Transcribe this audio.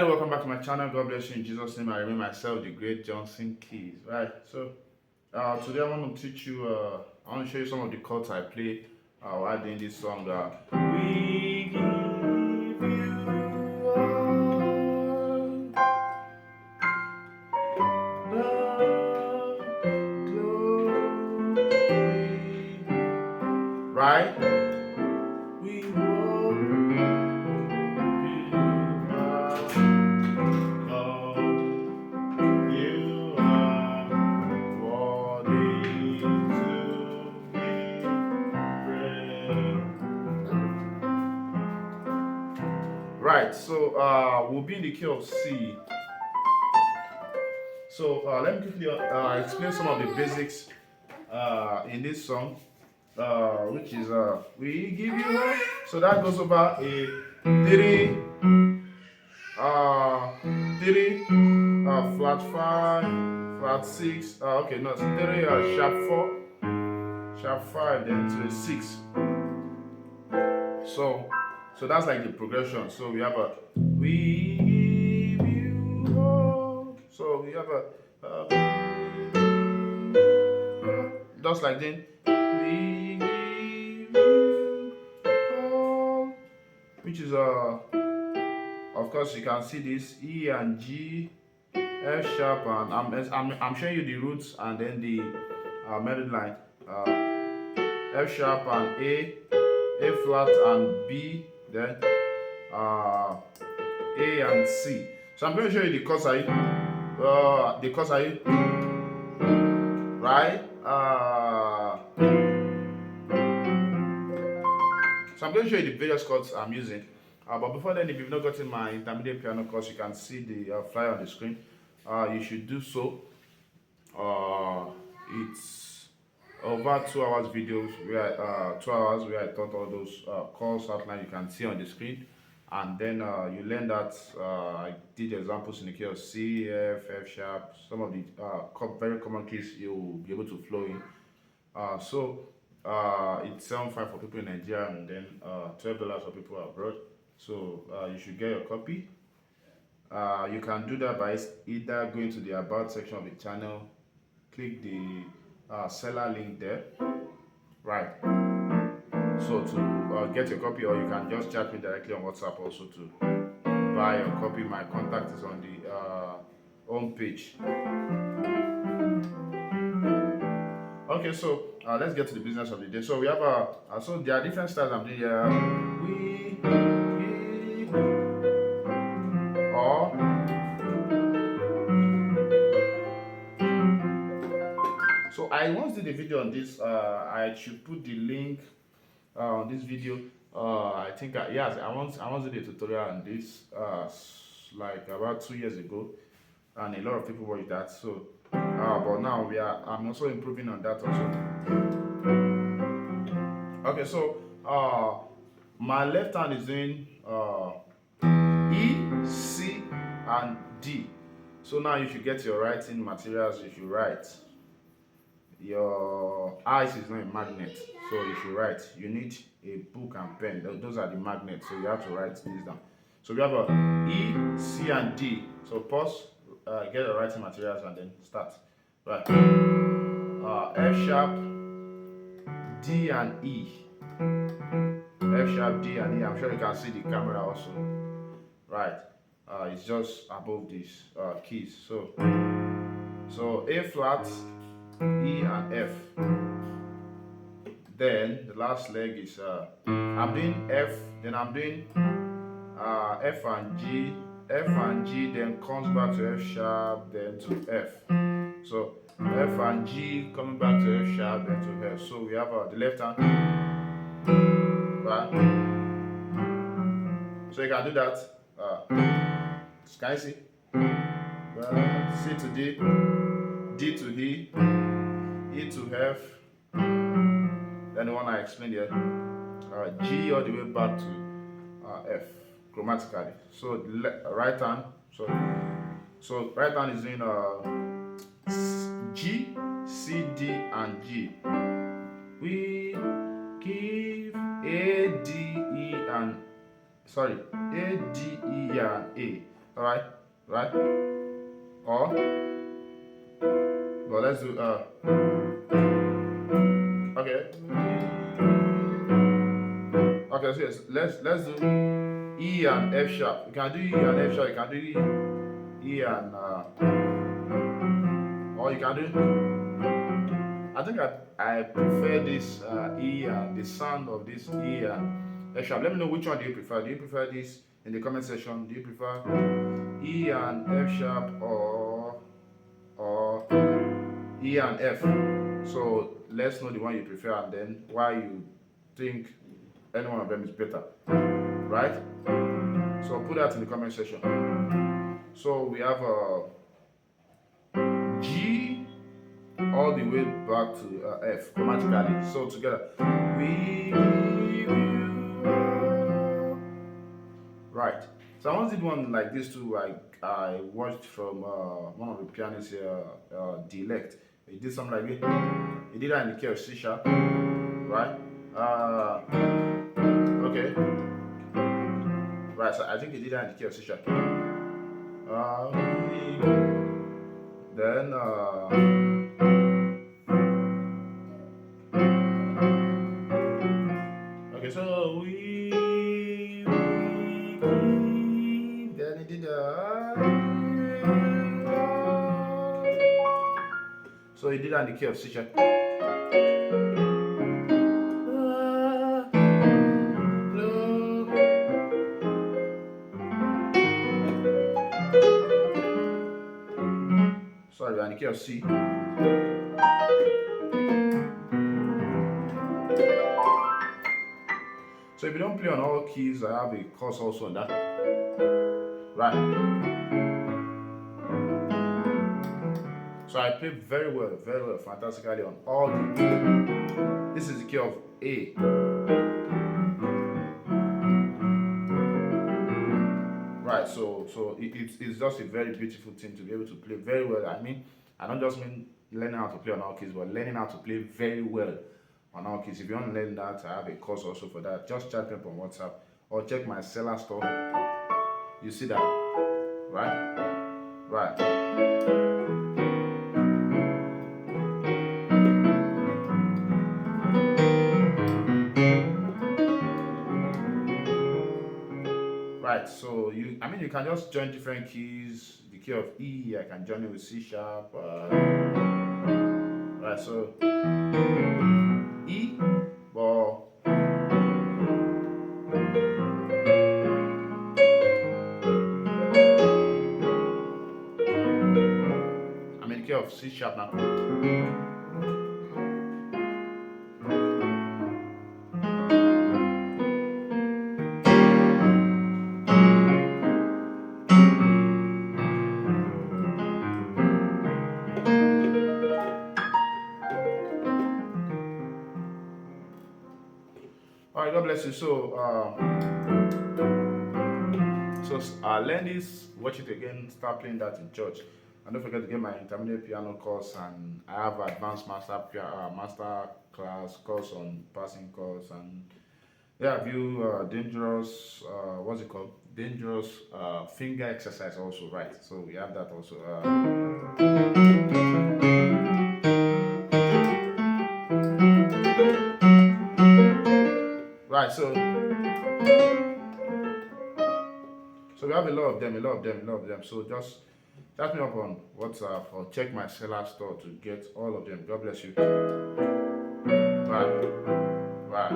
Hello, welcome back to my channel. God bless you in Jesus' name. I remain myself, the great Johnsonkeyz. Right. So today I want to teach you. I want to show you some of the chords I play while doing this song. We give you all the glory. Right. We Right, so we'll be in the key of C. So let me quickly explain some of the basics in this song, which is we give you all. So that goes over a three, three, flat five, flat six. Okay, no, it's three, sharp four, sharp five, then to a six. So that's like the progression. So we have a we give you all. So we have a just like then we give you all, which is of course you can see this E and G, F sharp, and I'm showing you the roots and then the melody line. F sharp and A flat and B, then A and C. So I'm going to show you the chords are right. So I'm going to show you the various chords I'm using. But before then, if you've not gotten my intermediate piano course, you can see the flyer on the screen. You should do so. It's over 2 hours videos where 2 hours where I taught all those chords outline you can see on the screen, and then you learn that I did examples in the key of C, F, F sharp, some of the very common keys you'll be able to flow in. It's 7.5 for people in Nigeria, and then $12 for people abroad. So you should get your copy. You can do that by either going to the about section of the channel, click the seller link there, right? So to get your copy, or you can just chat me directly on WhatsApp also to buy your copy. My contact is on the home page. Okay, so let's get to the business of the day. So we have so there are different styles I'm doing here. We or so I once did a video on this. I should put the link on this video. I think yes, I once did a tutorial on this like about 2 years ago, and a lot of people watched that. So but now I'm also improving on that also. Okay, so my left hand is doing E, C, and D. So now you should get your writing materials. You should write. Your eyes is not a magnet, so if you write, you need a book and pen. Those are the magnets, so you have to write these down. So we have a E, C, and D. So pause, get your writing materials, and then start. Right. F sharp, D, and E. F sharp, D, and E. I'm sure you can see the camera also. Right. It's just above these keys. So A flat, E and F. Then the last leg is I'm doing F, then I'm doing F and G, then comes back to F sharp, then to F. So F and G coming back to F sharp, then to F. So we have the left hand, right? So you can do that. Can you see? C to D, D to E, E to F. Then the one I explained here, G all the way back to F chromatically. So the right hand, so right hand is doing G, C, D, and G. We give A, D, E, and A, D, E, and A. All right, right. Or, well, let's do okay. Okay, so yes, let's do E and F sharp. You can do E and F sharp. You can do E and or you can do. I think I prefer this E and the sound of this E and F sharp. Let me know which one do you prefer. Do you prefer this in the comment section? Do you prefer E and F sharp or E and F? So let's know the one you prefer and then why you think any one of them is better, right? So put that in the comment section. So we have G all the way back to F chromatically. So together, we give you right. So I once did one like this too. I watched from one of the pianists here, Delect. He did something like this. He did that in the key of C sharp, right? Okay, right. So I think he did that in the key of C sharp. Then okay, so then he did so he did that in the key of C sharp. Sorry, we're in the key of C. So if you don't play on all keys, I have a course also on that. Right. So I play very well, fantastically on all the. This is the key of A. Right. So it's just a very beautiful thing to be able to play very well. I mean, I don't just mean learning how to play on all keys, but learning how to play very well on all keys. If you want to learn that, I have a course also for that. Just chat me up on WhatsApp or check my seller store. You see that, right? Right. Right. So you can just join different keys. The key of E, I can join it with C sharp. Right. So E, but I'm in the key of C sharp now. All right, God bless you. So, learn this, watch it again, start playing that in church, and don't forget to get my intermediate piano course. And I have advanced master class course on passing chords, and yeah, I view dangerous. What's it called? Dangerous finger exercise also, right? So we have that also. Right, so we have a lot of them. So just chat me up on WhatsApp or check my seller store to get all of them. God bless you. Bye. Bye.